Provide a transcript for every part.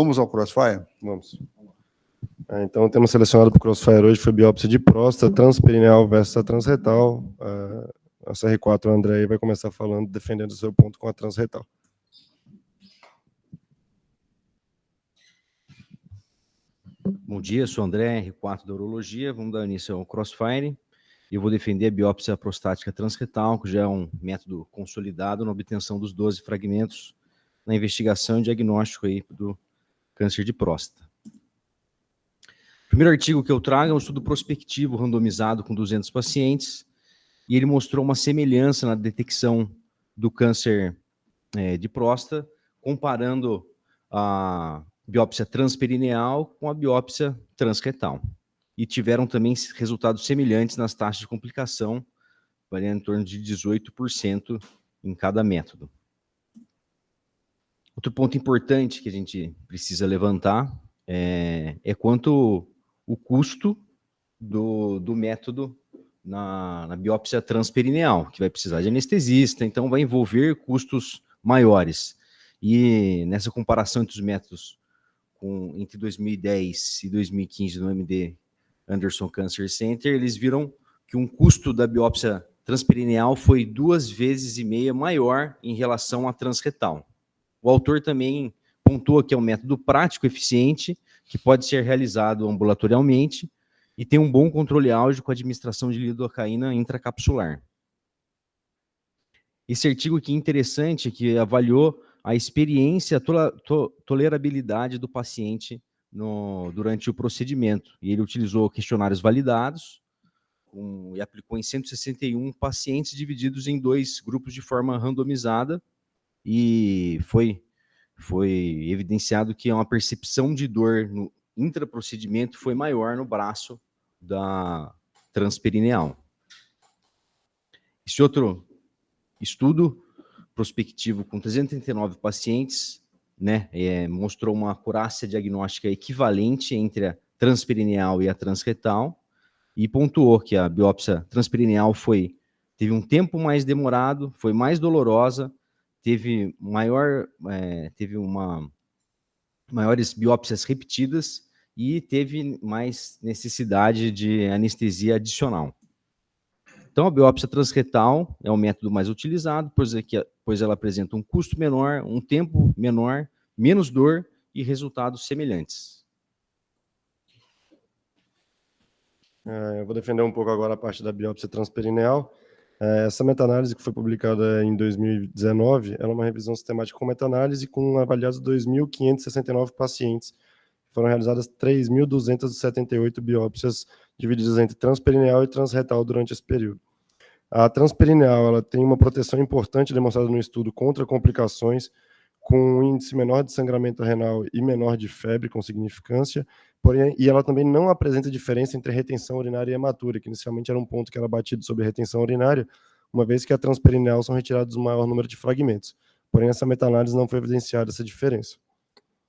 Vamos ao Crossfire? Vamos. Então, o tema selecionado para o Crossfire hoje foi biópsia de próstata, transperineal versus transretal. A CR4, o André, vai começar falando, defendendo o seu ponto com a transretal. Bom dia, sou André, R4 da Urologia. Vamos dar início ao Crossfire. Eu vou defender a biópsia prostática transretal, que já é um método consolidado na obtenção dos 12 fragmentos na investigação e diagnóstico aí do câncer de próstata. O primeiro artigo que eu trago é um estudo prospectivo randomizado com 200 pacientes, e ele mostrou uma semelhança na detecção do câncer de próstata, comparando a biópsia transperineal com a biópsia transretal. E tiveram também resultados semelhantes nas taxas de complicação, variando em torno de 18% em cada método. Outro ponto importante que a gente precisa levantar é quanto o custo do método na biópsia transperineal, que vai precisar de anestesista, então vai envolver custos maiores. E nessa comparação entre os métodos entre 2010 e 2015 no MD Anderson Cancer Center, eles viram que um custo da biópsia transperineal foi 2,5 vezes maior em relação à transretal. O autor também pontua que é um método prático, eficiente, que pode ser realizado ambulatorialmente e tem um bom controle áudio com a administração de lidocaína intracapsular. Esse artigo aqui é interessante, que avaliou a experiência, a tolerabilidade do paciente durante o procedimento. E ele utilizou questionários validados e aplicou em 161 pacientes divididos em 2 grupos de forma randomizada, e foi evidenciado que uma percepção de dor no intraprocedimento foi maior no braço da transperineal. Esse outro estudo prospectivo com 339 pacientes, mostrou uma acurácia diagnóstica equivalente entre a transperineal e a transretal, e pontuou que a biópsia transperineal teve um tempo mais demorado, foi mais dolorosa, teve maiores biópsias repetidas e teve mais necessidade de anestesia adicional. Então, a biópsia transretal é o método mais utilizado, pois ela apresenta um custo menor, um tempo menor, menos dor e resultados semelhantes. Eu vou defender um pouco agora a parte da biópsia transperineal. Essa meta-análise, que foi publicada em 2019, ela é uma revisão sistemática com meta-análise com avaliados 2.569 pacientes. Foram realizadas 3.278 biópsias divididas entre transperineal e transretal durante esse período. A transperineal ela tem uma proteção importante demonstrada no estudo contra complicações, com um índice menor de sangramento renal e menor de febre com significância, porém, e ela também não apresenta diferença entre retenção urinária e hematura, que inicialmente era um ponto que era batido sobre a retenção urinária, uma vez que a transperineal são retirados o maior número de fragmentos. Porém, essa meta-análise não foi evidenciada essa diferença.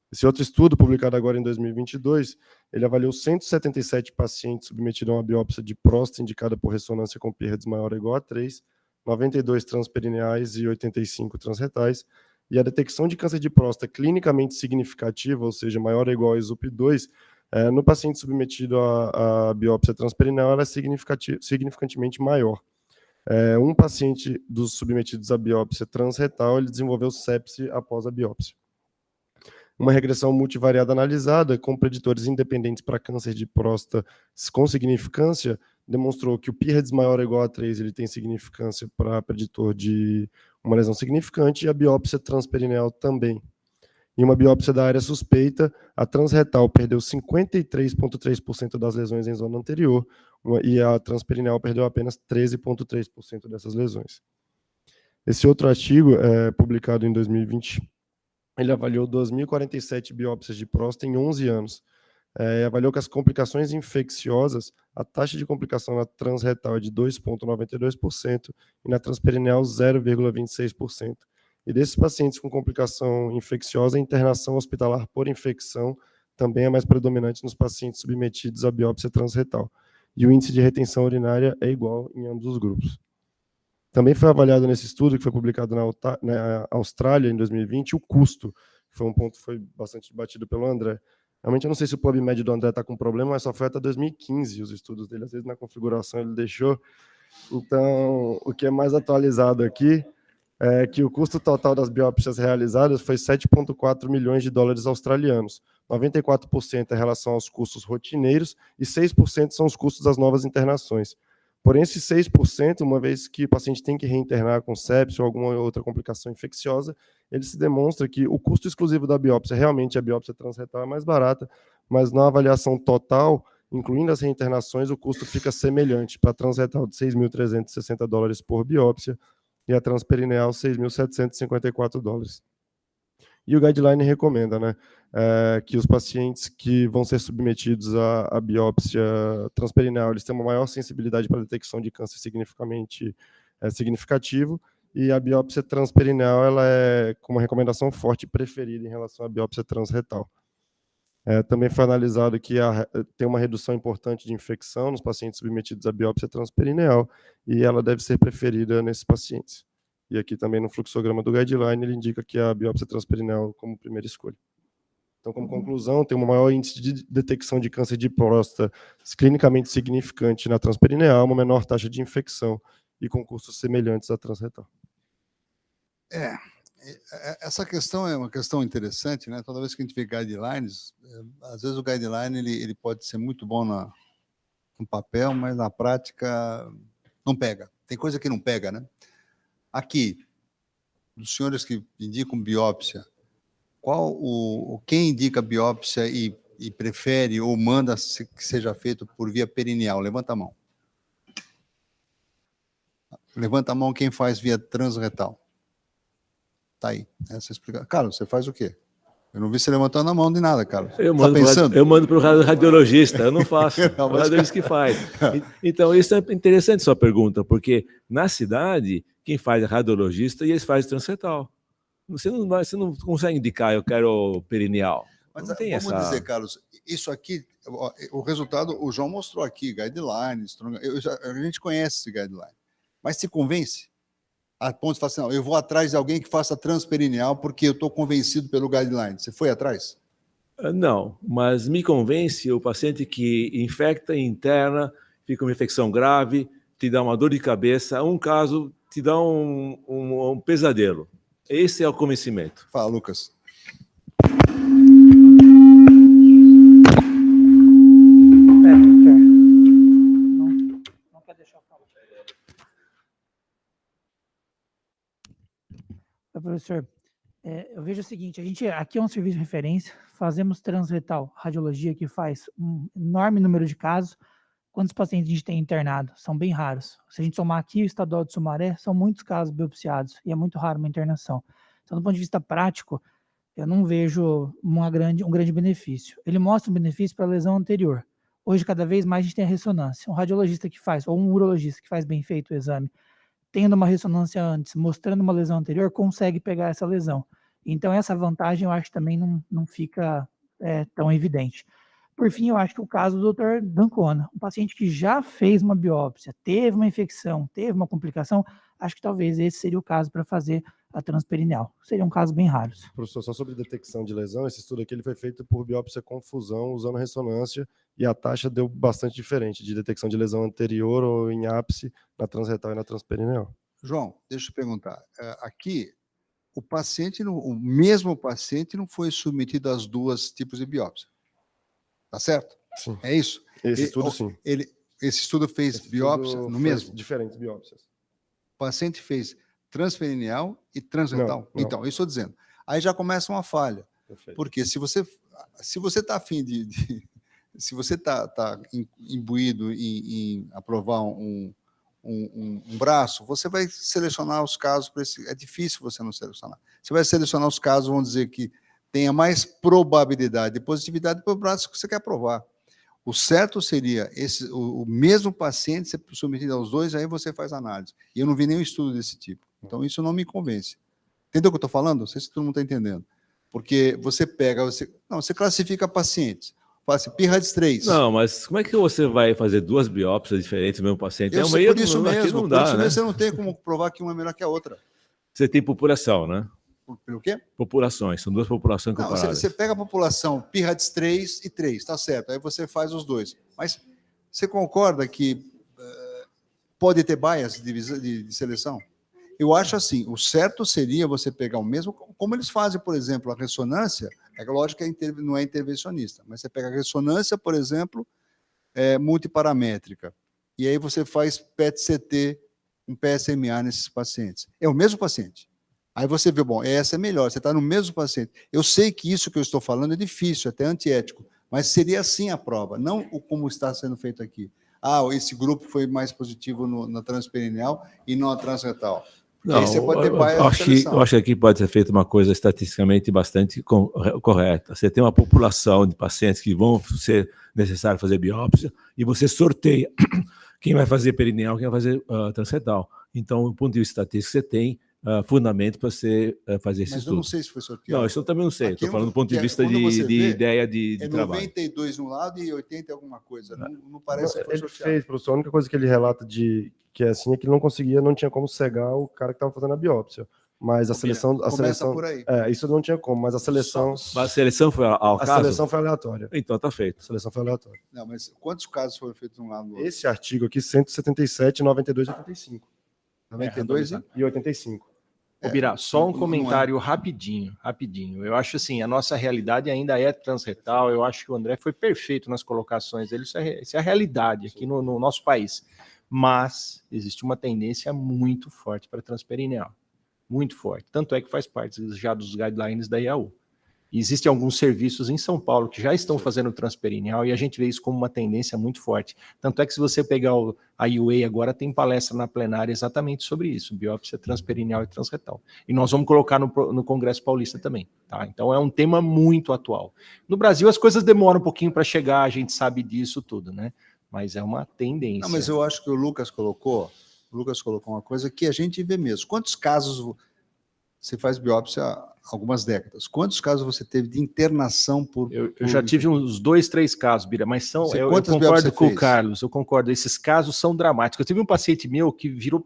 Esse outro estudo, publicado agora em 2022, ele avaliou 177 pacientes submetidos a uma biópsia de próstata indicada por ressonância com PIRDS maior ou igual a 3, 92 transperineais e 85 transretais, e a detecção de câncer de próstata clinicamente significativa, ou seja, maior ou igual a ESUP2, no paciente submetido à biópsia transperineal, ela é significantemente maior. Um paciente dos submetidos à biópsia transretal, ele desenvolveu sepse após a biópsia. Uma regressão multivariada analisada, com preditores independentes para câncer de próstata com significância, demonstrou que o PIRDS maior ou igual a 3 ele tem significância para preditor de uma lesão significante, e a biópsia transperineal também. Em uma biópsia da área suspeita, a transretal perdeu 53,3% das lesões em zona anterior, e a transperineal perdeu apenas 13,3% dessas lesões. Esse outro artigo, publicado em 2020, ele avaliou 2.047 biópsias de próstata em 11 anos. Avaliou que as complicações infecciosas, a taxa de complicação na transretal é de 2,92% e na transperineal 0,26%. E desses pacientes com complicação infecciosa, a internação hospitalar por infecção também é mais predominante nos pacientes submetidos à biópsia transretal. E o índice de retenção urinária é igual em ambos os grupos. Também foi avaliado nesse estudo, que foi publicado na Austrália em 2020, o custo, Foi um ponto que foi bastante debatido pelo André. Realmente, eu não sei se o PubMed do André está com problema, mas só foi até 2015 os estudos dele. Às vezes, na configuração, ele deixou. Então, o que é mais atualizado aqui é que o custo total das biópsias realizadas foi 7,4 milhões de dólares australianos. 94% é em relação aos custos rotineiros e 6% são os custos das novas internações. Porém, esses 6%, uma vez que o paciente tem que reinternar com sepsia ou alguma outra complicação infecciosa, ele se demonstra que o custo exclusivo da biópsia, realmente a biópsia transretal é mais barata, mas na avaliação total, incluindo as reinternações, o custo fica semelhante para a transretal de 6.360 dólares por biópsia e a transperineal 6.754 dólares. E o guideline recomenda, né, que os pacientes que vão ser submetidos à biópsia transperineal, eles têm uma maior sensibilidade para a detecção de câncer significativo, e a biópsia transperineal ela é com uma recomendação forte preferida em relação à biópsia transretal. Também foi analisado que tem uma redução importante de infecção nos pacientes submetidos à biópsia transperineal, e ela deve ser preferida nesses pacientes. E aqui também no fluxograma do guideline, ele indica que a biópsia transperineal como primeira escolha. Então, como conclusão, tem um maior índice de detecção de câncer de próstata clinicamente significante na transperineal, uma menor taxa de infecção e com custos semelhantes à transretal. Essa questão é uma questão interessante, né? Toda vez que a gente vê guidelines, às vezes o guideline ele pode ser muito bom no papel, mas na prática não pega. Tem coisa que não pega, né? Aqui, dos senhores que indicam biópsia, quem indica biópsia e prefere ou manda que seja feito por via perineal? Levanta a mão. Levanta a mão quem faz via transretal. Tá aí, essa explicação. Carlos, você faz o quê? Eu não vi você levantando a mão de nada, Carlos. Eu mando para o radiologista, eu não faço. Não, o radiologista que faz. Então, isso é interessante sua pergunta, porque na cidade, quem faz é radiologista e eles fazem transretal. Você não consegue indicar, eu quero perineal. Mas não tem vamos dizer, Carlos, isso aqui, o resultado, o João mostrou aqui, guidelines, a gente conhece esse guideline, mas se convence? A ponto de falar assim, não, eu vou atrás de alguém que faça transperineal porque eu estou convencido pelo guideline. Você foi atrás? Não, mas me convence o paciente que infecta, interna, fica com uma infecção grave, te dá uma dor de cabeça, um caso te dá um pesadelo. Esse é o convencimento. Fala, Lucas. Não quer deixar eu falar. Professor, eu vejo o seguinte, a gente aqui é um serviço de referência, fazemos transretal, radiologia que faz um enorme número de casos. Quantos pacientes a gente tem internado? São bem raros. Se a gente somar aqui o estadual de Sumaré, são muitos casos biopsiados e é muito raro uma internação. Então, do ponto de vista prático, eu não vejo um grande benefício. Ele mostra um benefício para a lesão anterior. Hoje, cada vez mais, a gente tem a ressonância. Um radiologista que faz, ou um urologista que faz bem feito o exame, tendo uma ressonância antes, mostrando uma lesão anterior, consegue pegar essa lesão. Então, essa vantagem, eu acho que também não fica tão evidente. Por fim, eu acho que o caso do Dr. D'Ancona, um paciente que já fez uma biópsia, teve uma infecção, teve uma complicação, acho que talvez esse seria o caso para fazer a transperineal. Seriam casos bem raros. Professor, só sobre detecção de lesão, esse estudo aqui ele foi feito por biópsia com fusão, usando ressonância, e a taxa deu bastante diferente de detecção de lesão anterior ou em ápice na transretal e na transperineal. João, deixa eu perguntar. Aqui, o mesmo paciente não foi submetido às duas tipos de biópsia. Tá certo? Sim. É isso? Esse estudo, sim. Esse estudo fez biópsia no mesmo? Diferentes biópsias. O paciente fez transperineal e transretal? Não. Então, isso eu estou dizendo. Aí já começa uma falha. Perfeito. Porque se você está afim se você está imbuído em aprovar um braço, você vai selecionar os casos para esse. É difícil você não selecionar. Você vai selecionar os casos, vamos dizer que tenha mais probabilidade de positividade para o braço que você quer aprovar. O certo seria o mesmo paciente ser submetido aos dois, aí você faz análise. E eu não vi nenhum estudo desse tipo. Então, isso não me convence. Entendeu o que eu estou falando? Não sei se todo mundo está entendendo. Porque você você classifica pacientes. Fala assim, PIRADS 3. Não, mas como é que você vai fazer duas biópsias diferentes no mesmo paciente? Por isso mesmo, não dá, né? Você não tem como provar que uma é melhor que a outra. Você tem população, né? pelo quê? Populações, são duas populações Não, comparadas. você pega a população PIRADS 3 e 3, tá certo, aí você faz os dois. Mas você concorda que pode ter bias de seleção? Eu acho assim, o certo seria você pegar o mesmo, como eles fazem, por exemplo, a ressonância, é lógico que não é intervencionista, mas você pega a ressonância, por exemplo, multiparamétrica, e aí você faz PET-CT, um PSMA nesses pacientes. É o mesmo paciente. Aí você vê, bom, essa é melhor, você está no mesmo paciente. Eu sei que isso que eu estou falando é difícil, até antiético, mas seria assim a prova, não como está sendo feito aqui. Ah, esse grupo foi mais positivo na transperineal e não na transretal. Não, aí você pode ter bias de eu seleção. acho que aqui pode ser feita uma coisa estatisticamente bastante correta. Você tem uma população de pacientes que vão ser necessário fazer biópsia e você sorteia quem vai fazer perineal, quem vai fazer transretal. Então, do ponto de vista estatístico, você tem fundamento para você fazer esse Mas estudo. eu não sei se foi sorteado. Não, isso eu também não sei. Estou falando do ponto de vista quando você de vê, ideia de trabalho. 92 de um lado e 80 alguma coisa. Não parece que foi Ele sorteado. fez, professor. A única coisa que ele relata que é assim é que ele não tinha como cegar o cara que estava fazendo a biópsia. Mas a seleção. Começa por aí. Isso não tinha como, mas a seleção. Mas a seleção foi ao A caso? seleção foi aleatória. Então, está feito. A seleção foi aleatória. Não, mas quantos casos foram feitos de um lado do outro? Esse artigo aqui, 177, 92 e 85. 92 e 85. Ô, Birá, só um não comentário rapidinho. Eu acho assim, a nossa realidade ainda é transretal, eu acho que o André foi perfeito nas colocações dele, isso é a realidade aqui no nosso país. Mas existe uma tendência muito forte para transperineal, muito forte. Tanto é que faz parte já dos guidelines da IAU. E existem alguns serviços em São Paulo que já estão fazendo transperineal e a gente vê isso como uma tendência muito forte. Tanto é que se você pegar a UA agora, tem palestra na plenária exatamente sobre isso, biópsia transperineal e transretal. E nós vamos colocar no Congresso Paulista também. Tá? Então é um tema muito atual. No Brasil as coisas demoram um pouquinho para chegar, a gente sabe disso tudo, né? Mas é uma tendência. Não, mas eu acho que o Lucas colocou uma coisa que a gente vê mesmo. Quantos casos você faz biópsia há algumas décadas? Quantos casos você teve de internação por... Eu já tive uns 2, 3 casos, Bira, mas eu concordo com o Carlos, eu concordo, esses casos são dramáticos. Eu tive um paciente meu que virou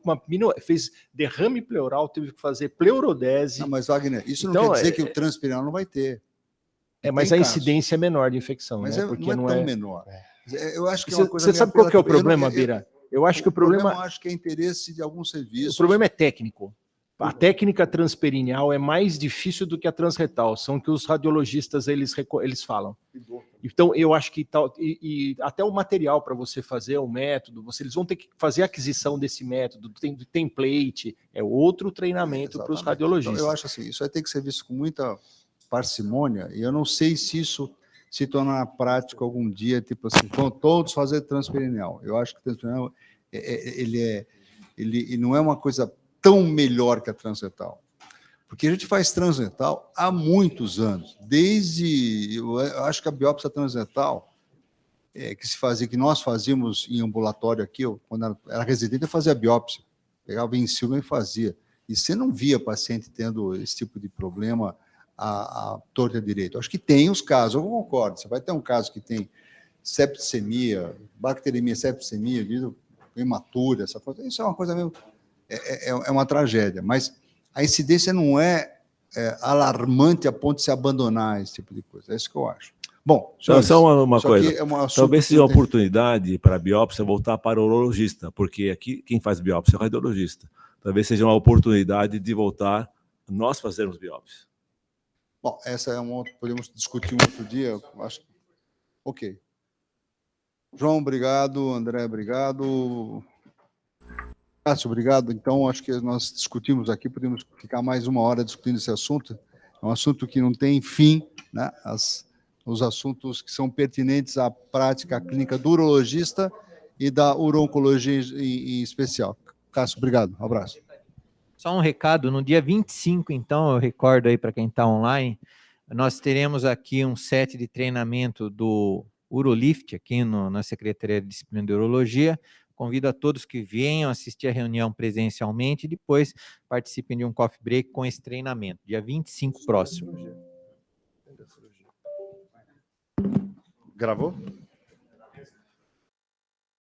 fez derrame pleural, teve que fazer pleurodese. Não, mas Wagner, isso não quer dizer que o transperineal não vai ter. Mas a incidência é menor de infecção. Mas né? Porque não é tão menor. Eu acho que é uma coisa Você sabe qual que é o problema, Bira? Eu acho que o problema... Eu acho que é interesse de alguns serviços. O problema é técnico. A técnica transperineal é mais difícil do que a transretal, são que os radiologistas eles falam. Então, eu acho que e até o material para você fazer o método, eles vão ter que fazer a aquisição desse método, tem template, é outro treinamento para os radiologistas. Então, eu acho assim, isso vai ter que ser visto com muita parcimônia, e eu não sei se isso se tornar prático algum dia, tipo assim, vão todos fazer transperineal. Eu acho que o transperineal, ele não é uma coisa tão melhor que a transretal. Porque a gente faz transretal há muitos anos. Eu acho que a biópsia transretal que nós fazíamos em ambulatório aqui, quando era residente, eu fazia biópsia. Pegava em cima e fazia. E você não via paciente tendo esse tipo de problema à torta direita. Acho que tem os casos, eu concordo. Você vai ter um caso que tem septicemia, bacteremia, septicemia, imatura, essa coisa. Isso é uma coisa mesmo... É uma tragédia, mas a incidência não é alarmante a ponto de se abandonar esse tipo de coisa. É isso que eu acho. Bom, só uma coisa. Talvez seja uma oportunidade para a biópsia voltar para o urologista, porque aqui quem faz biópsia é o radiologista. Talvez seja uma oportunidade de voltar nós fazermos biópsia. Bom, essa é podemos discutir um outro dia. Acho. Ok. João, obrigado. André, obrigado. Cássio, obrigado. Então, acho que nós discutimos aqui, podemos ficar mais 1 hora discutindo esse assunto. É um assunto que não tem fim, né? Os assuntos que são pertinentes à prática clínica do urologista e da urologia em especial. Cássio, obrigado. Um abraço. Só um recado, no dia 25, então, eu recordo aí para quem está online, nós teremos aqui um set de treinamento do Urolift, aqui na Secretaria de Disciplina de Urologia. Convido a todos que venham assistir a reunião presencialmente e depois participem de um coffee break com esse treinamento, dia 25 próximo. Gravou?